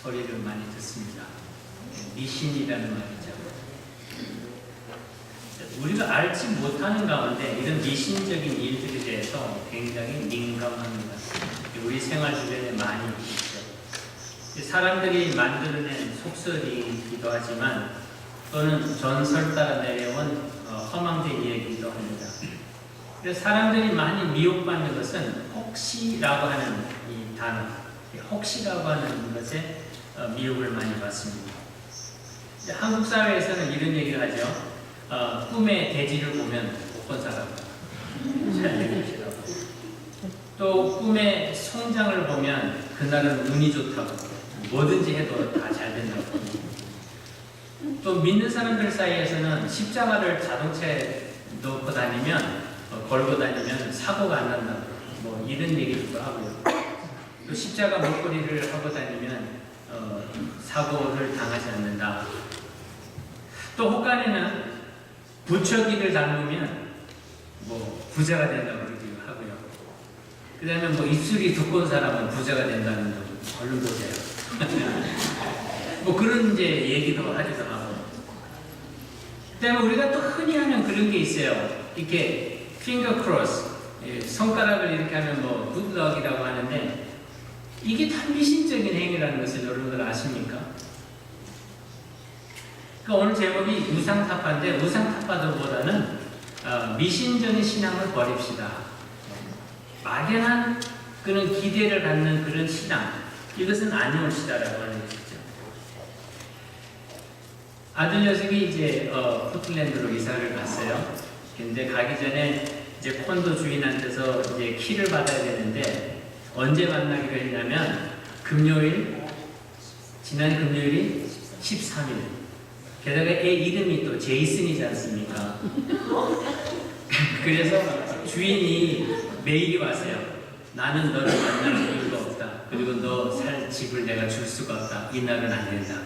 소리를 많이 듣습니다. 미신이라는 말이죠. 우리가 알지 못하는 가운데 이런 미신적인 일들에 대해서 굉장히 민감합니다. 우리 생활 주변에 많이 있죠. 사람들이 만들어낸 속설이기도 하지만 또는 전설 따라 내려온 허망된 이야기이기도 합니다. 그래서 사람들이 많이 미혹받는 것은 혹시라고 하는 이 단어, 혹시라고 하는 것에 미혹을 많이 받습니다. 한국 사회에서는 이런 얘기를 하죠. 꿈에 돼지를 보면 못 본 사람 잘 얘기합시다. 또 꿈에 송장을 보면 그날은 운이 좋다고, 뭐든지 해도 다 잘 된다고. 또 믿는 사람들 사이에서는 십자가를 자동차에 넣고 다니면, 걸고 다니면 사고가 안 난다고, 뭐 이런 얘기도 하고요. 또 십자가 목걸이를 하고 다니면 사고를 당하지 않는다. 또 혹간에는 부처기를 닮으면 뭐 부자가 된다고 그러기도 하고요. 그 다음에 뭐 입술이 두꺼운 사람은 부자가 된다는 거 얼른 보세요. 뭐 그런 이제 얘기도 하기도 하고. 그 다음에 우리가 또 흔히 하는 그런 게 있어요. 이렇게 finger cross, 손가락을 이렇게 하면 뭐 good luck이라고 하는데 이게 다 미신적인 행위라는 것을 여러분들 아십니까? 그러니까 오늘 제목이 우상타파인데 우상타파보다는 미신적인 신앙을 버립시다. 막연한 그런 기대를 갖는 그런 신앙, 이것은 아니올시다라고 하는 것이죠. 아들 녀석이 이제 포틀랜드로 이사를 갔어요. 근데 가기 전에 이제 콘도 주인한테서 이제 키를 받아야 되는데 언제 만나기로 했냐면 지난 금요일이 13일. 게다가 애 이름이 또 제이슨이지 않습니까? 그래서 주인이 메일이 왔어요. 나는 너를 만날 이유가 없다. 그리고 너 살 집을 내가 줄 수가 없다. 이 날은 안 된다.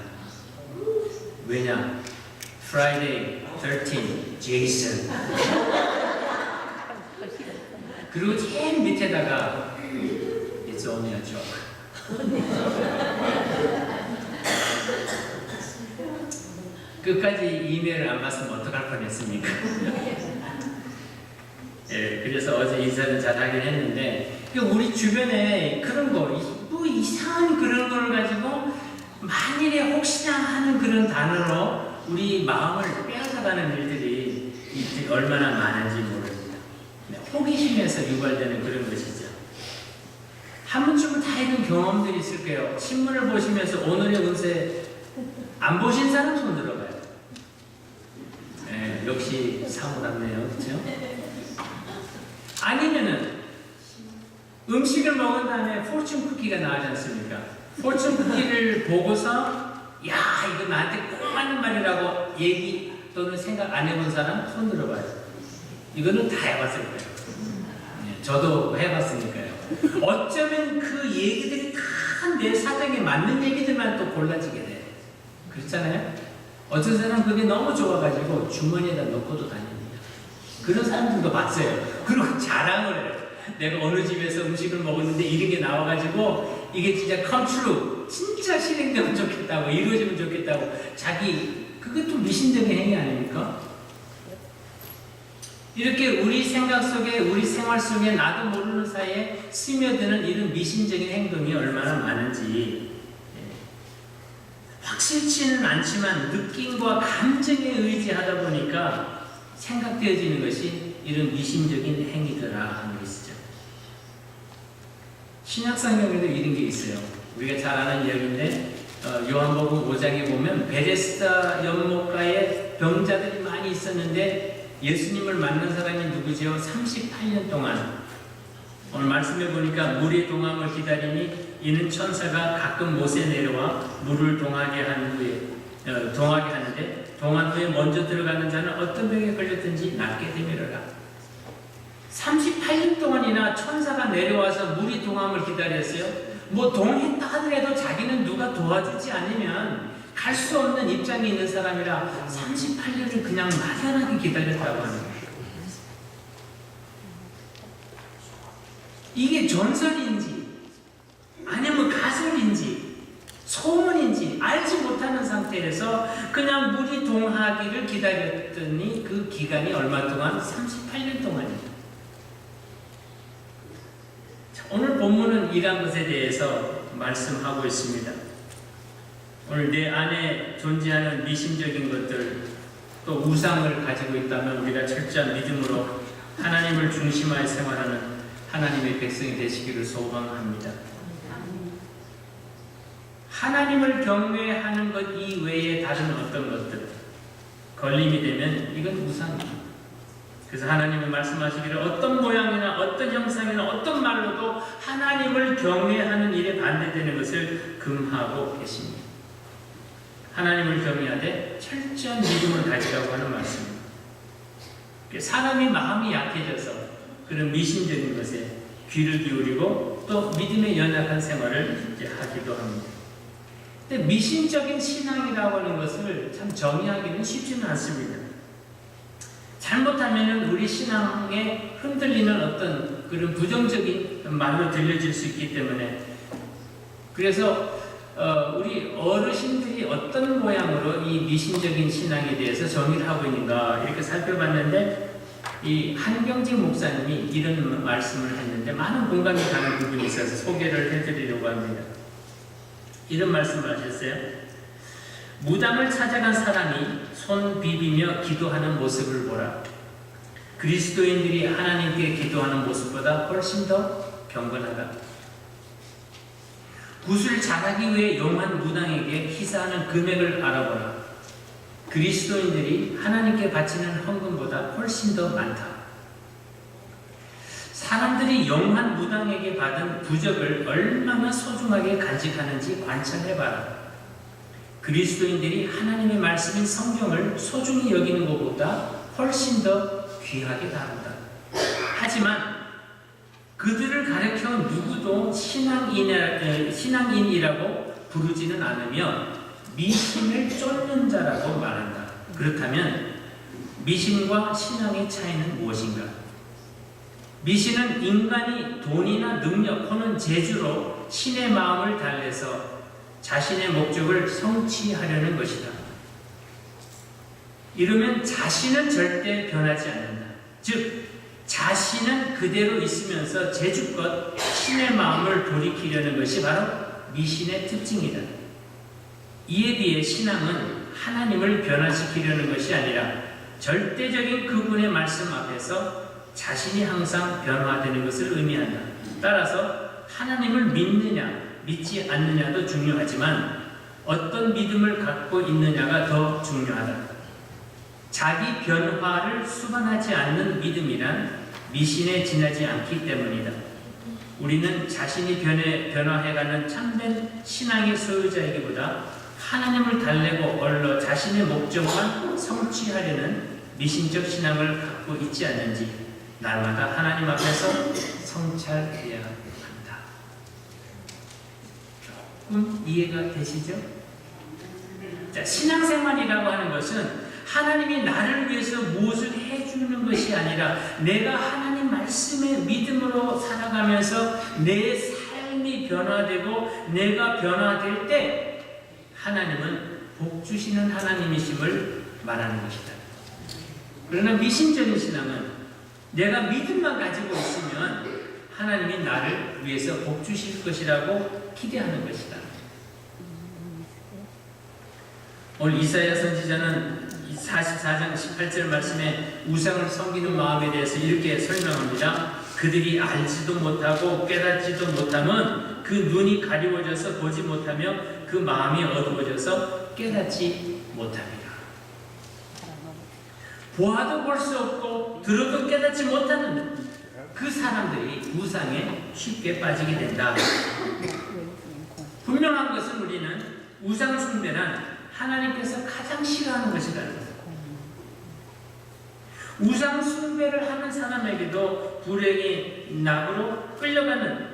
왜냐? Friday 13, 제이슨. 그리고 제일 밑에다가 It's only a joke. 끝까지 이메일을 안 받으면 어떡할 뻔했습니까? 예, 그래서 어제 인사는 잘 하긴 했는데 우리 주변에 그런 거, 뭐 이상한 그런 걸 가지고 만일에 혹시나 하는 그런 단어로 우리 마음을 빼앗아가는 일들이 얼마나 많은지 모릅니다. 호기심에서 유발되는 그런 것이죠. 한 번쯤은 다 이런 경험들이 있을 거예요. 신문을 보시면서 오늘의 운세 안 보신 사람 손 들어봐요. 네, 역시 사고났네요. 그렇죠? 아니면은 음식을 먹은 다음에 포춘 쿠키가 나오지 않습니까? 포춘 쿠키를 보고서 야 이거 나한테 꼭 맞는 말이라고 얘기 또는 생각 안 해본 사람 손 들어봐요. 이거는 다 해봤을 거예요. 네, 저도 해봤으니까요. 어쩌면 그 얘기들이 다 내 사정에 맞는 얘기들만 또 골라지게 돼요. 그렇잖아요? 어떤 사람은 그게 너무 좋아가지고 주머니에다 넣고도 다닙니다. 그런 사람들도 봤어요. 그리고 자랑을 해요. 내가 어느 집에서 음식을 먹었는데 이런 게 나와가지고 이게 진짜 come true, 진짜 실행되면 좋겠다고, 이루어지면 좋겠다고. 그것도 미신적인 행위 아닙니까? 이렇게 우리 생각 속에, 우리 생활 속에 나도 모르는 사이에 스며드는 이런 미신적인 행동이 얼마나 많은지 확실치는 않지만 느낌과 감정에 의지하다 보니까 생각되어지는 것이 이런 미신적인 행위더라 하는 것이죠. 신약성경에도 이런 게 있어요. 우리가 잘 아는 이야기인데 요한복음 5장에 보면 베데스다 연못가에 병자들이 많이 있었는데 예수님을 만난 사람이 누구지요? 38년 동안. 오늘 말씀해 보니까 물의 동함을 기다리니 이는 천사가 가끔 못에 내려와 물을 동하게 하는데 동한 후에 먼저 들어가는 자는 어떤 병에 걸렸든지 낫게 되밀어라. 38년 동안이나 천사가 내려와서 물이 동함을 기다렸어요. 뭐 동했다 하더라도 자기는 누가 도와주지 않으면 갈 수 없는 입장에 있는 사람이라 38년을 그냥 막연하게 기다렸다고 하는 거예요. 이게 전설인지 아니면 가설인지 소문인지 알지 못하는 상태에서 그냥 물이 동하기를 기다렸더니 그 기간이 얼마 동안? 38년 동안입니다. 오늘 본문은 이러한 것에 대해서 말씀하고 있습니다. 오늘 내 안에 존재하는 미신적인 것들, 또 우상을 가지고 있다면 우리가 철저한 믿음으로 하나님을 중심하여 생활하는 하나님의 백성이 되시기를 소망합니다. 하나님을 경외하는 것 이외에 다른 어떤 것들 걸림이 되면 이건 우상입니다. 그래서 하나님은 말씀하시기를 어떤 모양이나 어떤 형상이나 어떤 말로도 하나님을 경외하는 일에 반대되는 것을 금하고 계십니다. 하나님을 경외하되 철저한 믿음을 가지라고 하는 말씀입니다. 사람이 마음이 약해져서 그런 미신적인 것에 귀를 기울이고 또 믿음의 연약한 생활을 하기도 합니다. 근데 미신적인 신앙이라고 하는 것을 참 정의하기는 쉽지는 않습니다. 잘못하면 우리 신앙에 흔들리는 어떤 그런 부정적인 말로 들려질 수 있기 때문에 그래서 우리 어르신들이 어떤 모양으로 이 미신적인 신앙에 대해서 정의를 하고 있는가 이렇게 살펴봤는데 이 한경직 목사님이 이런 말씀을 했는데 많은 공감이 가는 부분이 있어서 소개를 해드리려고 합니다. 이런 말씀을 하셨어요. 무당을 찾아간 사람이 손 비비며 기도하는 모습을 보라. 그리스도인들이 하나님께 기도하는 모습보다 훨씬 더 경건하다. 굿을 잘하기 위해 용한 무당에게 희사하는 금액을 알아보라. 그리스도인들이 하나님께 바치는 헌금보다 훨씬 더 많다. 사람들이 용한 무당에게 받은 부적을 얼마나 소중하게 간직하는지 관찰해봐라. 그리스도인들이 하나님의 말씀인 성경을 소중히 여기는 것보다 훨씬 더 귀하게 다룬다. 하지만 그들을 가르쳐 누구도 신앙인이라고 부르지는 않으며 미신을 쫓는 자라고 말한다. 그렇다면 미신과 신앙의 차이는 무엇인가? 미신은 인간이 돈이나 능력 혹은 재주로 신의 마음을 달래서 자신의 목적을 성취하려는 것이다. 이러면 자신은 절대 변하지 않는다. 즉 자신은 그대로 있으면서 재주껏 신의 마음을 돌이키려는 것이 바로 미신의 특징이다. 이에 비해 신앙은 하나님을 변화시키려는 것이 아니라 절대적인 그분의 말씀 앞에서 자신이 항상 변화되는 것을 의미한다. 따라서 하나님을 믿느냐 믿지 않느냐도 중요하지만 어떤 믿음을 갖고 있느냐가 더 중요하다. 자기 변화를 수반하지 않는 믿음이란 미신에 지나지 않기 때문이다. 우리는 자신이 변화해가는 참된 신앙의 소유자이기보다 하나님을 달래고 얼러 자신의 목적만 성취하려는 미신적 신앙을 갖고 있지 않는지 날마다 하나님 앞에서 성찰해야 한다. 조금 이해가 되시죠? 자, 신앙생활이라고 하는 것은 하나님이 나를 위해서 무엇을 해주는 것이 아니라 내가 하나님 말씀의 믿음으로 살아가면서 내 삶이 변화되고 내가 변화될 때 하나님은 복 주시는 하나님이심을 말하는 것이다. 그러나 미신적인 신앙은 내가 믿음만 가지고 있으면 하나님이 나를 위해서 복 주실 것이라고 기대하는 것이다. 오늘 이사야 선지자는 44장 18절 말씀에 우상을 섬기는 마음에 대해서 이렇게 설명합니다. 그들이 알지도 못하고 깨닫지도 못하면 그 눈이 가리워져서 보지 못하며 그 마음이 어두워져서 깨닫지 못합니다. 보아도 볼 수 없고 들어도 깨닫지 못하는 그 사람들이 우상에 쉽게 빠지게 된다. 분명한 것은 우리는 우상 숭배란 하나님께서 가장 싫어하는 것이라는 것. 우상 숭배를 하는 사람에게도 불행이 낙으로 끌려가는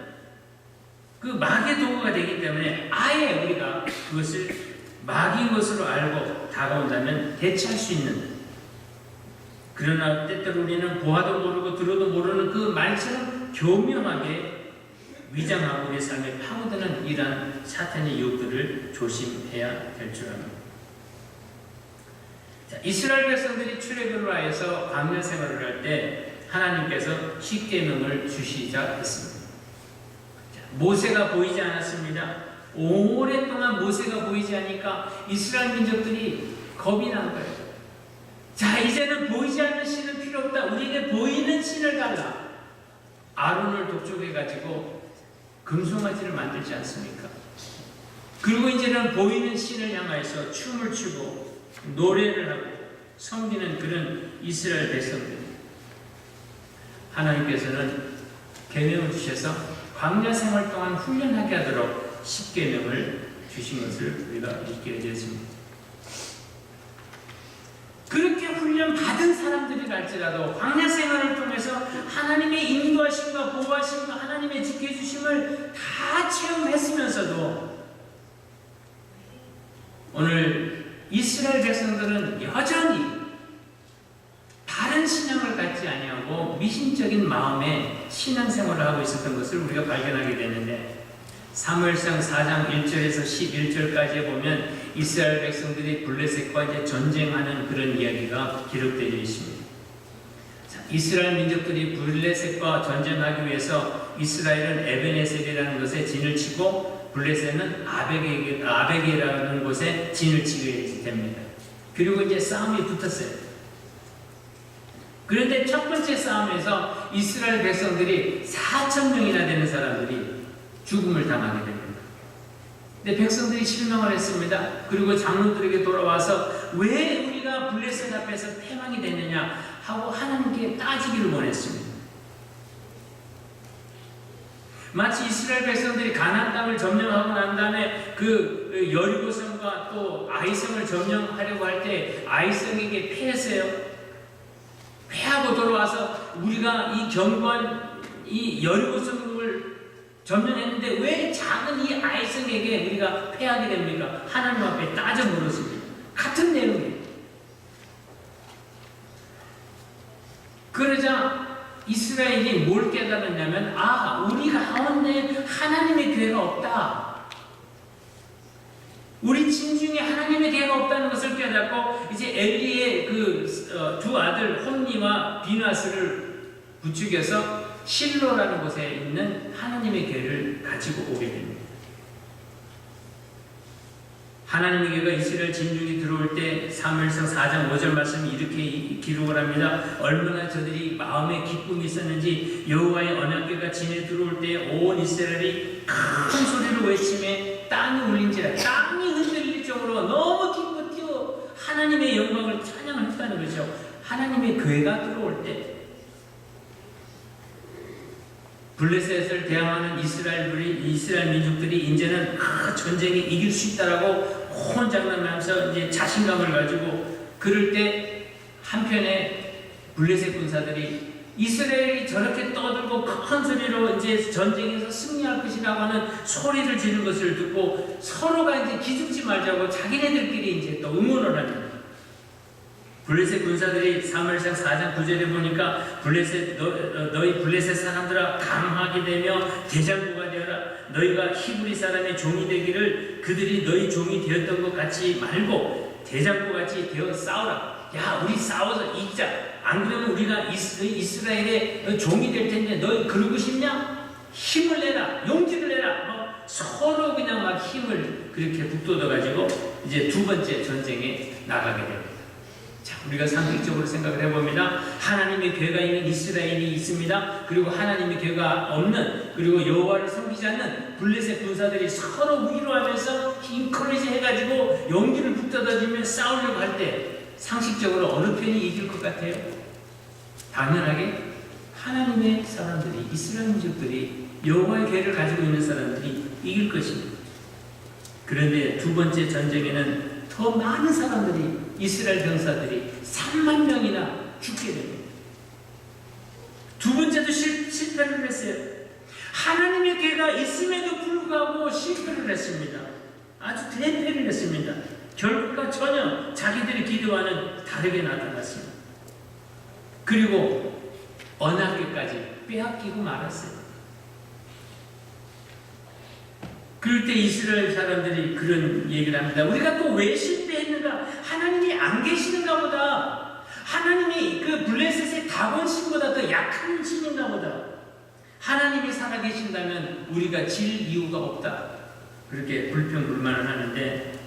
그 마귀의 도구가 되기 때문에 아예 우리가 그것을 마귀인 것으로 알고 다가온다면 대처할 수 있는, 그러나 때때로 우리는 보아도 모르고 들어도 모르는 그 말처럼 교묘하게 위장하고 우리 삶에 파고드는 이러한 사탄의 유혹들을 조심해야 될 줄 압니다. 자, 이스라엘 백성들이 출애굽을 하여서 광야 생활을 할 때 하나님께서 십계명을 주시자 했습니다. 자, 모세가 보이지 않았습니다. 오랫동안 모세가 보이지 않으니까 이스라엘 민족들이 겁이 난 거예요. 자, 이제는 보이지 않는 신은 필요 없다. 우리에게 보이는 신을 달라. 아론을 독촉해가지고 금송아지를 만들지 않습니까? 그리고 이제는 보이는 신을 향하여서 춤을 추고 노래를 하고 섬기는 그런 이스라엘 백성들. 하나님께서는 계명을 주셔서 광야 생활 동안 훈련하게 하도록 십계명을 주신 것을 우리가 믿게 되었습니다. 그렇게 훈련 받은 사람들이랄지라도 광야 생활을 통해서 하나님의 인도하심과 보호하심과 하나님의 지켜주심을 다 체험했으면서도 오늘 이스라엘 백성들은 여전히 다른 신앙을 갖지 아니하고 미신적인 마음의 신앙생활을 하고 있었던 것을 우리가 발견하게 되는데, 사무엘상 4장 1절에서 11절까지에 보면 이스라엘 백성들이 블레셋과 이제 전쟁하는 그런 이야기가 기록되어 있습니다. 자, 이스라엘 민족들이 블레셋과 전쟁하기 위해서 이스라엘은 에벤에셀이라는 곳에 진을 치고 블레셋은 아베게라는 곳에 진을 치게 됩니다. 그리고 이제 싸움이 붙었어요. 그런데 첫 번째 싸움에서 이스라엘 백성들이 4,000명이나 되는 사람들이 죽음을 당하게 됩니다. 근데 백성들이 실망을 했습니다. 그리고 장로들에게 돌아와서 왜 우리가 블레셋 앞에서 패망이 됐느냐 하고 하나님께 따지기를 원했습니다. 마치 이스라엘 백성들이 가나안 땅을 점령하고 난 다음에 그 여리고성과 또 아이성을 점령하려고 할 때 아이성에게 패했어요. 패하고 돌아와서 우리가 이 견고한 이 여리고성을 점령했는데 왜 작은 이 아이성에게 우리가 패하게 됩니까? 하나님 앞에 따져 물었습니다. 같은 내용이에요. 그러자 이스라엘이 뭘 깨달았냐면, 우리 가운데 하나님의 교회가 없다. 우리 진중에 하나님의 교회가 없다는 것을 깨닫고 이제 엘리의 두 아들 홈니와 비나스를 부추겨서 실로라는 곳에 있는 하나님의 교회를 가지고 오게 됩니다. 하나님의 교회가 이스라엘 진중에 들어올 때 사무엘상 4장 5절 말씀이 이렇게 기록을 합니다. 얼마나 저들이 마음에 기쁨이 있었는지 여호와의 언약궤가 진에 들어올 때 온 이스라엘이 큰 소리로 외치며 땅이 울린지라. 땅이 흔들릴 정도로 너무 기쁘 뛰어 하나님의 영광을 찬양했다는 거죠. 하나님의 교회가 들어올 때 블레셋을 대항하는 이스라엘 민족들이 이제는 전쟁에 이길 수 있다라고 혼장난하면서 이제 자신감을 가지고, 그럴 때 한편에 블레셋 군사들이 이스라엘이 저렇게 떠들고 큰 소리로 이제 전쟁에서 승리할 것이라고 하는 소리를 지르는 것을 듣고 서로가 이제 기죽지 말자고 자기네들끼리 이제 또 응원을 합니다. 블레셋 군사들이 사무엘상 4장 9절에 보니까 너희 블레셋 사람들아 강하게 되며 대장부가 되어라. 너희가 히브리 사람의 종이 되기를 그들이 너희 종이 되었던 것 같이 말고 대장부같이 되어 싸우라. 야, 우리 싸워서 이기자. 안 그러면 우리가 이스라엘의 종이 될 텐데 너희 그러고 싶냐? 힘을 내라. 용기를 내라. 서로 그냥 막 힘을 그렇게 북돋아가지고 이제 두 번째 전쟁에 나가게 됩니다. 자, 우리가 상식적으로 생각을 해봅니다. 하나님의 교회가 있는 이스라엘이 있습니다. 그리고 하나님의 교회가 없는, 그리고 여호와를 섬기지 않는 블레셋 군사들이 서로 위로하면서 인커리지 해가지고 용기를 북돋아주며 싸우려고 할 때 상식적으로 어느 편이 이길 것 같아요? 당연하게 하나님의 사람들이, 이스라엘 민족들이, 여호와의 교회를 가지고 있는 사람들이 이길 것입니다. 그런데 두 번째 전쟁에는 더 많은 사람들이, 이스라엘 병사들이 3만 명이나 죽게 됩니다. 두 번째도 실패를 했어요. 하나님의 교회가 있음에도 불구하고 실패를 했습니다. 아주 대패를 했습니다. 결과가 전혀 자기들의 기대와는 다르게 나타났습니다. 그리고 언약궤까지 빼앗기고 말았어요. 그럴 때 이스라엘 사람들이 그런 얘기를 합니다. 우리가 또 왜 실패했는가? 하나님이 안 계시는가 보다. 하나님이 그 블레셋의 다곤 신보다 더 약한 신인가 보다. 하나님이 살아계신다면 우리가 질 이유가 없다. 그렇게 불평불만을 하는데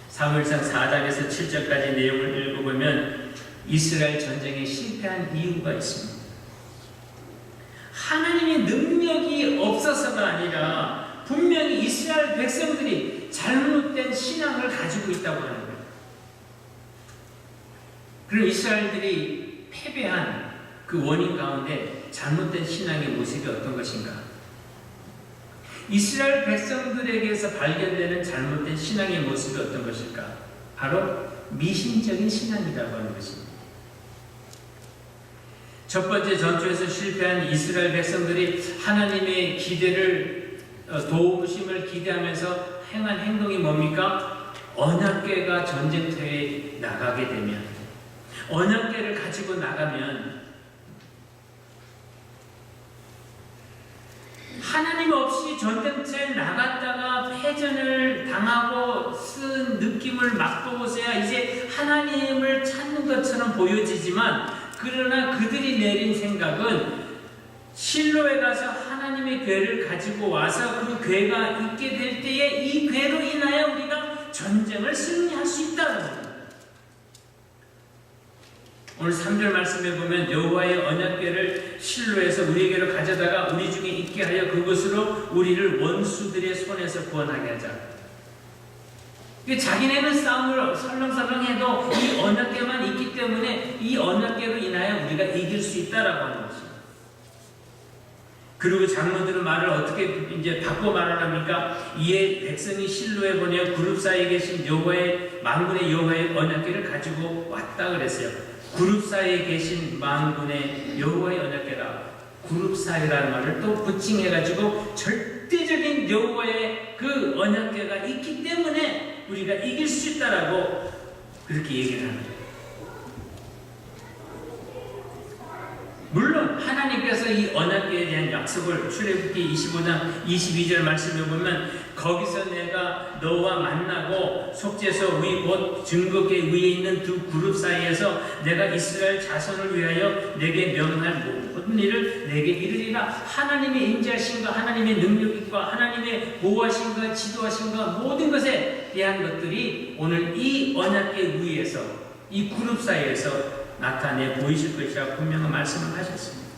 사무엘상 4장에서 7절까지 내용을 읽어보면 이스라엘 전쟁에 실패한 이유가 있습니다. 하나님의 능력이 없어서가 아니라 분명히 이스라엘 백성들이 잘못된 신앙을 가지고 있다고 하는 거예요. 그럼 이스라엘들이 패배한 그 원인 가운데 잘못된 신앙의 모습이 어떤 것인가? 이스라엘 백성들에게서 발견되는 잘못된 신앙의 모습이 어떤 것일까? 바로 미신적인 신앙이라고 하는 것입니다. 첫 번째 전투에서 실패한 이스라엘 백성들이 하나님의 기대를 도우심을 기대하면서 행한 행동이 뭡니까? 언약궤가 전쟁터에 나가게 되면, 언약궤를 가지고 나가면 하나님 없이 전쟁터에 나갔다가 패전을 당하고 쓴 느낌을 맛보고서야 이제 하나님을 찾는 것처럼 보여지지만, 그러나 그들이 내린 생각은 실로에 가서 하나님의 궤를 가지고 와서 그 궤가 있게 될 때에 이 궤로 인하여 우리가 전쟁을 승리할 수 있다는 겁니다. 오늘 3절 말씀에 보면 여호와의 언약궤를 실로에서 우리에게로 가져다가 우리 중에 있게 하여 그것으로 우리를 원수들의 손에서 구원하게 하자. 자기네는 싸움을 설렁설렁해도 이 언약궤만 있기 때문에 이 언약궤로 인하여 우리가 이길 수 있다라고 하는 것입니다. 그리고 장로들은 말을 어떻게 이제 바꿔 말을 합니까? 이에 백성이 실로에 보내어 그룹 사이에 계신 여호와의 만군의 여호와의 언약궤를 가지고 왔다 그랬어요. 그룹 사이에 계신 만군의 여호와의 언약궤라. 그룹 사이라는 말을 또 부칭해가지고 절대적인 여호와의 그 언약궤가 있기 때문에 우리가 이길 수 있다라고 그렇게 얘기를 하는 거예요. 물론 하나님께서 이 언약궤에 대한 약속을 출애굽기 25장 22절 말씀을 보면 거기서 내가 너와 만나고 속죄소 위 곧 증거궤 위에 있는 두 그룹 사이에서 내가 이스라엘 자손을 위하여 내게 명할 모든 일을 내게 이르리라. 하나님의 인자하심과 하나님의 능력과 하나님의 보호하심과 지도하심과 모든 것에 대한 것들이 오늘 이 언약궤 위에서 이 그룹 사이에서 나타내 보이실 것이라 분명한 말씀을 하셨습니다.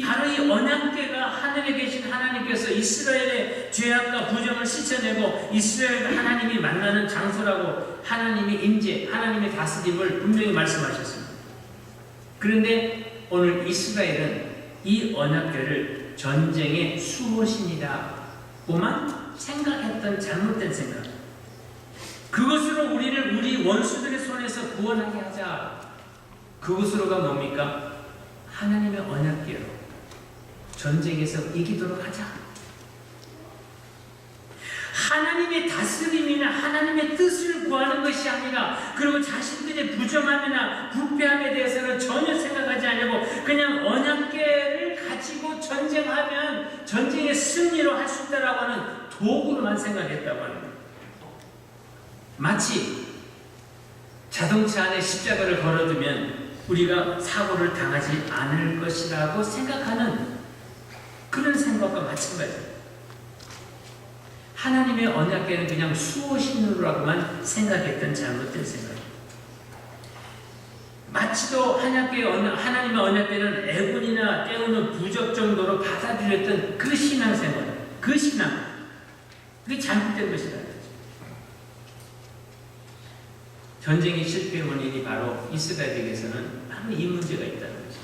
바로 이 언약궤가 하늘에 계신 하나님께서 이스라엘의 죄악과 부정을 씻어내고 이스라엘과 하나님이 만나는 장소라고 하나님의 임재, 하나님의 다스림을 분명히 말씀하셨습니다. 그런데 오늘 이스라엘은 이 언약궤를 전쟁의 수호신이라고만 생각했던 잘못된 생각, 그것으로 우리 원수들의 손에서 구원하게 하자. 그것으로가 뭡니까? 하나님의 언약궤로 전쟁에서 이기도록 하자. 하나님의 다스림이나 하나님의 뜻을 구하는 것이 아니라, 그리고 자신들의 부정함이나 부패함에 대해서는 전혀 생각하지 않고 그냥 언약궤를 가지고 전쟁하면 전쟁의 승리로 할 수 있다라고 하는 도구로만 생각했다고 하는 거예요. 마치 자동차 안에 십자가를 걸어두면 우리가 사고를 당하지 않을 것이라고 생각하는 그런 생각과 마찬가지예요. 하나님의 언약궤는 그냥 수호신으로라고만 생각했던 잘못된 생각이에요. 마치도 하나님의 언약궤는 애군이나 때우는 부적 정도로 받아들였던 그 신앙생활, 그 신앙, 그게 잘못된 것이다. 전쟁의 실패 원인이 바로 이스라엘에게서는 바로 이 문제가 있다는 거죠.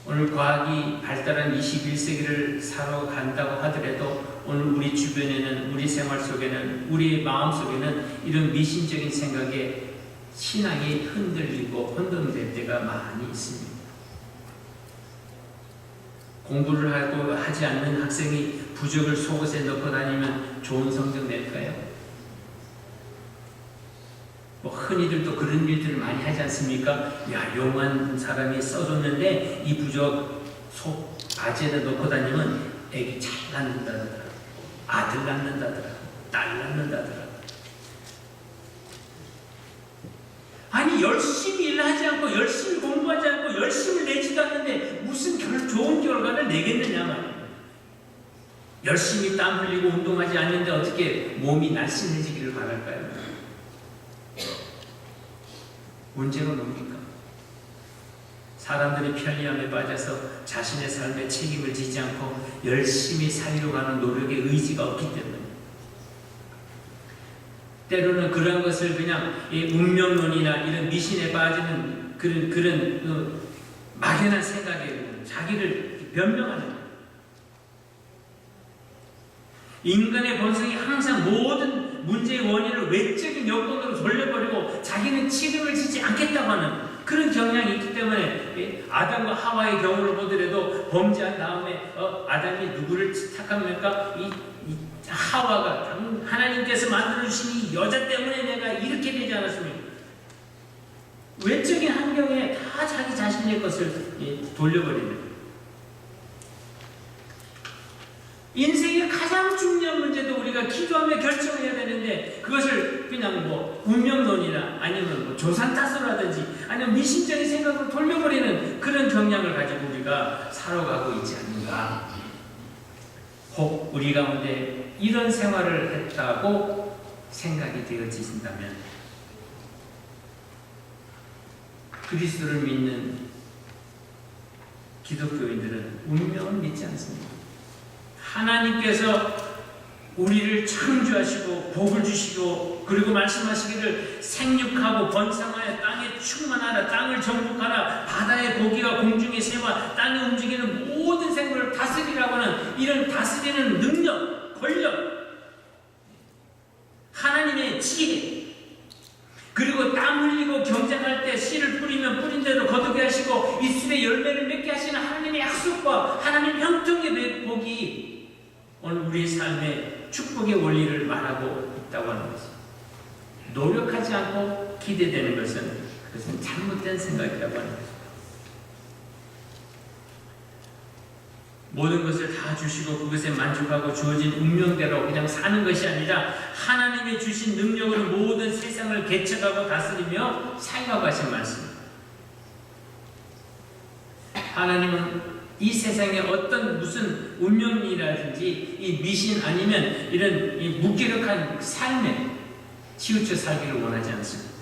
오늘 과학이 발달한 21세기를 살아간다고 하더라도 오늘 우리 주변에는, 우리 생활 속에는, 우리의 마음 속에는 이런 미신적인 생각에 신앙이 흔들리고 혼돈될 때가 많이 있습니다. 공부를 하고 하지 않는 학생이 부적을 속옷에 넣고 다니면 좋은 성적 낼까요? 흔히들도 그런 일들을 많이 하지 않습니까? 야, 용한 사람이 써줬는데 이 부적 속 바지에다 넣고 다니면 애기 잘 낳는다더라. 아들 낳는다더라. 딸 낳는다더라. 아니 열심히 일하지 않고 열심히 공부하지 않고 열심히 내지도 않는데 무슨 좋은 결과를 내겠느냐 말이에요. 열심히 땀 흘리고 운동하지 않는데 어떻게 몸이 날씬해지기를 바랄까요? 문제가 뭡니까? 사람들이 편리함에 빠져서 자신의 삶에 책임을 지지 않고 열심히 살려고 하는 노력에 의지가 없기 때문에 때로는 그런 것을 그냥 운명론이나 이런 미신에 빠지는 그런 막연한 생각에 자기를 변명하는 거예요. 인간의 본성이 항상 모든 문제의 원인을 외적인 여건으로 돌려버리고 자기는 책임을 지지 않겠다고 하는 그런 경향이 있기 때문에 아담과 하와의 경우를 보더라도 범죄한 다음에 아담이 누구를 탓합니까? 이 하와가 하나님께서 만들어주신 이 여자 때문에 내가 이렇게 되지 않았습니까? 외적인 환경에 다 자기 자신의 것을 돌려버리는 인생의 가장 중요한 문제도 우리가 기도하며 결정해야 되는데 그것을 그냥 운명론이나 아니면 조산 탓으로 하든지 아니면 미신적인 생각으로 돌려버리는 그런 경향을 가지고 우리가 살아가고 있지 않는가. 혹 우리 가운데 이런 생활을 했다고 생각이 되어지신다면 그리스도를 믿는 기독교인들은 운명을 믿지 않습니다. 하나님께서 우리를 창조하시고 복을 주시고 그리고 말씀하시기를 생육하고 번성하여 땅에 충만하라, 땅을 정복하라, 바다의 고기와 공중의 새와 땅에 움직이는 모든 생물을 다스리라고 하는 이런 다스리는 능력, 권력, 하나님의 지혜, 그리고 땀 흘리고 경작할 때 씨를 뿌리면 뿌린 대로 거두게 하시고 이 숲에 열매를 맺게 하시는 하나님의 약속과 하나님 형통의 복이 오늘 우리의 삶에 축복의 원리를 말하고 있다고 하는 것입니다. 노력하지 않고 기대되는 그것은 잘못된 생각이라고 하는 것입니다. 모든 것을 다 주시고 그것에 만족하고 주어진 운명대로 그냥 사는 것이 아니라 하나님이 주신 능력으로 모든 세상을 개척하고 다스리며 살라고 하신 말씀입니다. 하나님은 이 세상에 어떤 무슨 운명이라든지 이 미신 아니면 이런 이 무기력한 삶에 치우쳐 살기를 원하지 않습니다.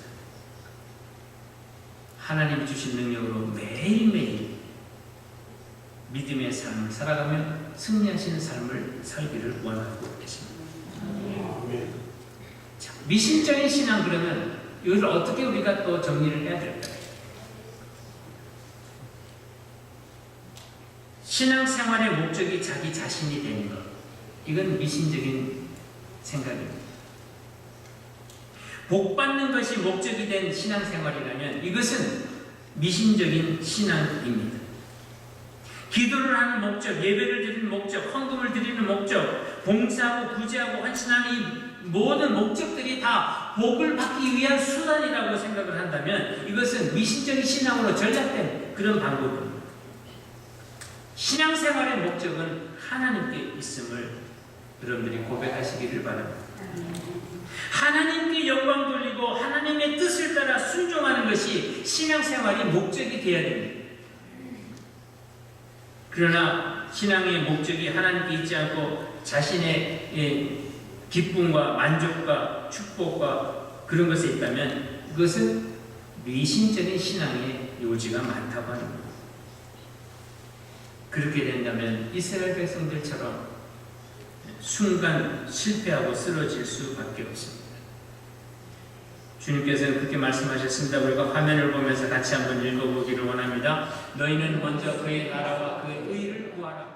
하나님이 주신 능력으로 매일매일 믿음의 삶을 살아가며 승리하시는 삶을 살기를 원하고 계십니다. 자, 미신적인 신앙 그러면 이걸 어떻게 우리가 또 정리를 해야 될까요? 신앙생활의 목적이 자기 자신이 되는 것, 이건 미신적인 생각입니다. 복받는 것이 목적이 된 신앙생활이라면 이것은 미신적인 신앙입니다. 기도를 하는 목적, 예배를 드리는 목적, 헌금을 드리는 목적, 봉사하고 구제하고 헌신하는 이 모든 목적들이 다 복을 받기 위한 수단이라고 생각을 한다면 이것은 미신적인 신앙으로 전락된 그런 방법입니다. 신앙생활의 목적은 하나님께 있음을 여러분들이 고백하시기를 바랍니다. 하나님께 영광 돌리고 하나님의 뜻을 따라 순종하는 것이 신앙생활의 목적이 되어야 됩니다. 그러나 신앙의 목적이 하나님께 있지 않고 자신의 기쁨과 만족과 축복과 그런 것에 있다면 그것은 미신적인 신앙의 요지가 많다고 하는 겁니다. 그렇게 된다면 이스라엘 백성들처럼 순간 실패하고 쓰러질 수밖에 없습니다. 주님께서는 그렇게 말씀하셨습니다. 우리가 화면을 보면서 같이 한번 읽어보기를 원합니다. 너희는 먼저 그의 나라와 그의 의를 구하라.